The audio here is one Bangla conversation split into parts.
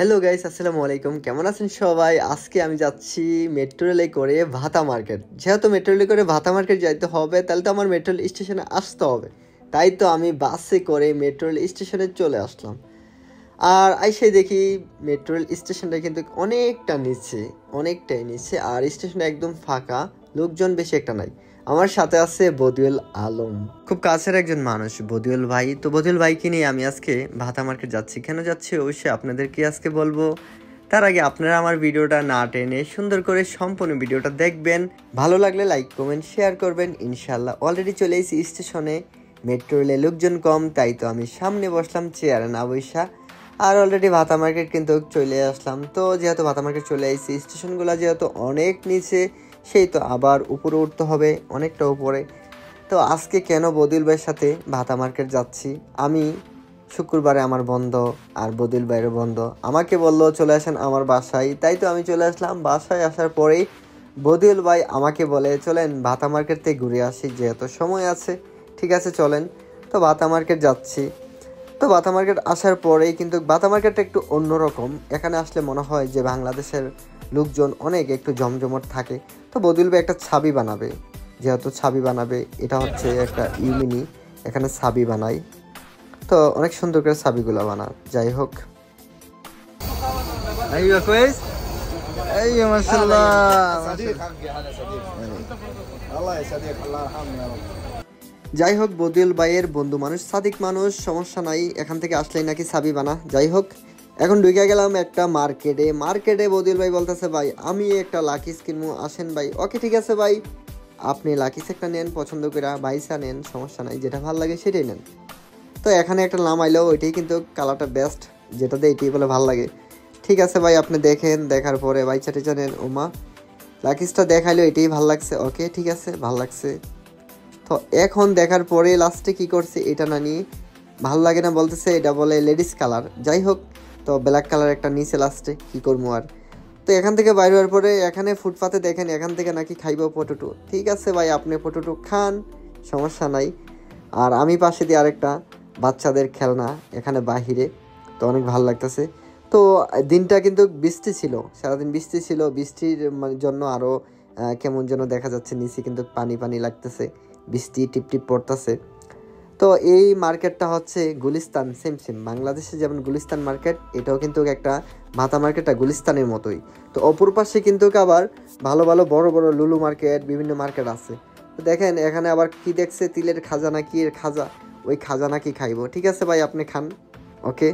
হ্যালো গাইস, আসসালামু আলাইকুম। কেমন আছেন সবাই? আজকে আমি যাচ্ছি মেট্রো রেলে করে ভাতা মার্কেট। যেহেতু মেট্রো রেলে করে ভাতা মার্কেট যাইতে হবে, তাহলে তো আমার মেট্রো রেল স্টেশনে আসতে হবে। তাই তো আমি বাসে করে মেট্রো রেল স্টেশনে চলে আসলাম। আর আইসে দেখি মেট্রো রেল স্টেশনটা কিন্তু অনেকটাই নিচে, আর স্টেশনটা একদম ফাঁকা, লোকজন বেশি একটা নাই। আমার সাথে আছে বদিউল আলম, খুব কাছের একজন মানুষ, বদিউল ভাই। তো বদিউল ভাইকে নিয়ে আমি আজকে ভাতা মার্কেট যাচ্ছি। কেন যাচ্ছি অবশ্যই আপনাদেরকে আজকে বলবো। তার আগে আপনারা আমার ভিডিওটা না টেনে সুন্দর করে সম্পূর্ণ ভিডিওটা দেখবেন। ভালো লাগলে লাইক কমেন্ট শেয়ার করবেন। ইনশাল্লাহ অলরেডি চলে এসেছি স্টেশনে। মেট্রো রেলে লোকজন কম, তাই তো আমি সামনে বসলাম চেয়ারে না বৈশা। আর অলরেডি ভাতা মার্কেট কিন্তু চলে আসলাম। তো যেহেতু ভাতা মার্কেট চলে আসছি, স্টেশনগুলো যেহেতু অনেক নিচে, সেই তো আবার উপরে উঠতে হবে, অনেকটা উপরে। তো আজকে কেন বদিল ভাইয়ের সাথে ভাতা মার্কেট যাচ্ছি? আমি শুক্রবারে আমার বন্ধ, আর বদিল ভাইয়ের বন্ধ। আমাকে বললো চলে আসেন আমার বাসায়, তাই তো আমি চলে আসলাম। বাসায় আসার পরেই বদিল ভাই আমাকে বলে চলেন ভাতা মার্কেট থেকে ঘুরে আসি, যেহেতু সময় আছে। ঠিক আছে চলেন। তো ভাতা মার্কেট যাচ্ছি। তো ভাতা মার্কেট আসার পরেই কিন্তু ভাতা মার্কেটটা একটু অন্যরকম। এখানে আসলে মনে হয় যে বাংলাদেশের লোকজন অনেক একটু জমজমট থাকে। তো বদিল ভাই একটা ছাবি বানাবে, যেহেতু ছাবি বানাবে, এটা হচ্ছে একটা ইউমিনি, এখানে ছাবি বানাই। তো অনেক সুন্দর করে ছাবিগুলো বানা। যাই হোক, যাই হোক বদিউল ভাইয়ের বন্ধু মানুষ, সাদিক মানুষ, সমস্যা নাই। এখান থেকে আসলেই নাকি ছাবি বানা। যাই হোক, এখন ঢুকে গেলাম একটা মার্কেটে বদিউল ভাই বলতেছে ভাই আমি একটা লাকিস কিনবো, আসেন ভাই। ওকে ঠিক আছে ভাই, আপনি লাকিস একটা নেন, পছন্দ করে বাইসা নেন, সমস্যা নাই, যেটা ভালো লাগে সেটাই নেন। তো এখানে একটা নাম আইলো, ওইটাই কিন্তু কালারটা বেস্ট, যেটাতে এইটাই বলে ভালো লাগে। ঠিক আছে ভাই, আপনি দেখেন, দেখার পরে বাইচা টিচা নেন। ওমা, লাকিসটা দেখাইলো, এটাই ভালো লাগছে। ওকে ঠিক আছে, ভালো লাগছে। তো এখন দেখার পরে লাস্টে কি করছে, এটা না নিয়ে ভালো লাগে না বলতেছে, এটা বলে লেডিস কালার। যাই হোক, তো ব্ল্যাক কালার একটা নিচে লাস্টে, কি করবো আর। তো এখান থেকে বাইরে হওয়ার পরে এখানে ফুটপাতে দেখেন, এখান থেকে নাকি খাইবো পটেটো। ঠিক আছে ভাই, আপনি পটেটো খান, সমস্যা নাই। আর আমি পাশে দিয়ে আরেকটা বাচ্চাদের খেলনা এখানে বাহিরে, তো অনেক ভালো লাগতেছে। তো দিনটা কিন্তু বৃষ্টি ছিল, সারাদিন বৃষ্টি ছিল। বৃষ্টির জন্য আরও কেমন যেন দেখা যাচ্ছে, নিচে কিন্তু পানি পানি লাগতেছে, বৃষ্টি টিপ টিপ পড়তেছে। তো এই মার্কেটটা হচ্ছে গুলিস্তান, সেম বাংলাদেশে যেমন গুলিস্তান মার্কেট, এটাও কিন্তু একটা ভাতা মার্কেটটা গুলিস্তানের মতোই। তো অপর পাশে কিন্তু আবার ভালো ভালো বড় বড় লুলু মার্কেট, বিভিন্ন মার্কেট আছে। তো দেখেন এখানে আবার কি দেখছে, তিলের খাজা নাকি এর খাজা, ওই খাজা নাকি খাইবো। ঠিক আছে ভাই, আপনি খান। ওকে।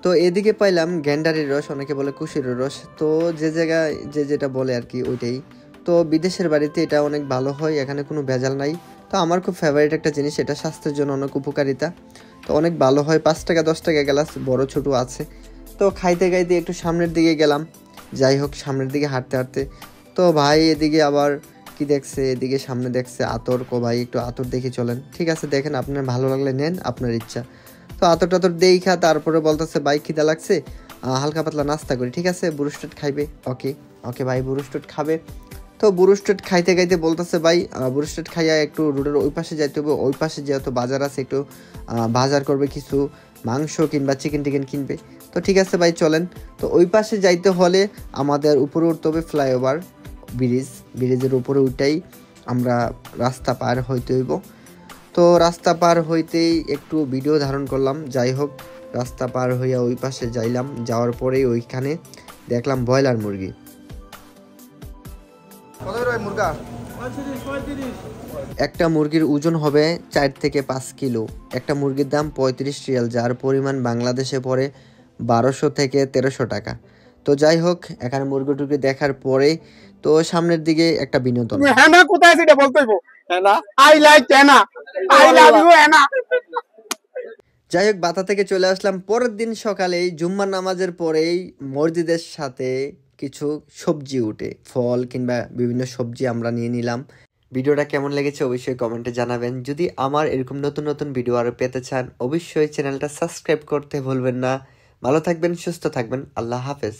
তো এদিকে পাইলাম গ্যান্ডারির রস, অনেকে বলে কুশির রস। তো যে জায়গায় যে যেটা বলে আর কি, ওইটাই। তো বিদেশের বাড়িতে এটা অনেক ভালো হয়, এখানে কোনো ভেজাল নাই। তো আমার খুব ফেভারিট একটা জিনিস, এটা স্বাস্থ্যের জন্য অনেক উপকারিতা। তো অনেক ভালো হয়, 5 টাকা 10 টাকা গ্লাস, বড় ছোট আছে। তো খাইতে খাইতে একটু সামনের দিকে গেলাম। যাই হোক, সামনের দিকে হাঁটতে হাঁটতে তো ভাই এদিকে আবার কি দেখছে, এদিকে সামনে দেখছে আতর। কো ভাই একটু আতর দেখে চলেন। ঠিক আছে দেখেন, আপনার ভালো লাগলে নেন, আপনার ইচ্ছা। তো আতর টাতর দেখা তারপরে বলতেছে ভাই খিদা লাগছে, হালকা পাতলা নাস্তা করি। ঠিক আছে, বুরুস্টেট খাইবে। ওকে ওকে ভাই, বুরুস্টেট খাবে। তো বুরুস্টেট খাইতে খাইতে বলতেছে ভাই বুরুস্টেট খাইয়া একটু রোডের ওই পাশে যাইতে হবে, ওই পাশে যেহেতু বাজার আছে, একটু বাজার করবে, কিছু মাংস কিংবা চিকেন টিকেন কিনবে। তো ঠিক আছে ভাই চলেন। তো ওই পাশে যাইতে হলে আমাদের উপরে উঠতে হবে ফ্লাইওভার, ব্রিজের উপরে উঠাই আমরা রাস্তা পার হইতে হইব। তো রাস্তা পার হইতেই একটু ভিডিও ধারণ করলাম। যাই হোক, রাস্তা পার হইয়া ওই পাশে যাইলাম, যাওয়ার পরেই ওইখানে দেখলাম ব্রয়লার মুরগি। একটা মুরগির ওজন হবে 4 থেকে 5 কিলো। একটা মুরগির দাম 35 রিয়াল, যার পরিমাণ বাংলাদেশে পড়ে 1200 থেকে 1300 টাকা। তো যাই হোক, এখানে মুরগি টুরগি দেখার পরে তো সামনের দিকে একটা বিনোদন। হেনা কোথায় সেটা বলতে হইব। Hena I like Hena, I love you Hena. যাই হোক, বাতা থেকে চলে আসলাম পরের দিন সকালেই, জুম্মার নামাজের পরেই মসজিদের সাথে কিছু সবজি উঠে, ফল কিংবা বিভিন্ন সবজি আমরা নিয়ে নিলাম। ভিডিওটা কেমন লেগেছে অবশ্যই কমেন্টে জানাবেন। যদি আমার এরকম নতুন নতুন ভিডিও আরও পেতে চান, অবশ্যই চ্যানেলটা সাবস্ক্রাইব করতে ভুলবেন না। ভালো থাকবেন, সুস্থ থাকবেন, আল্লাহ হাফেজ।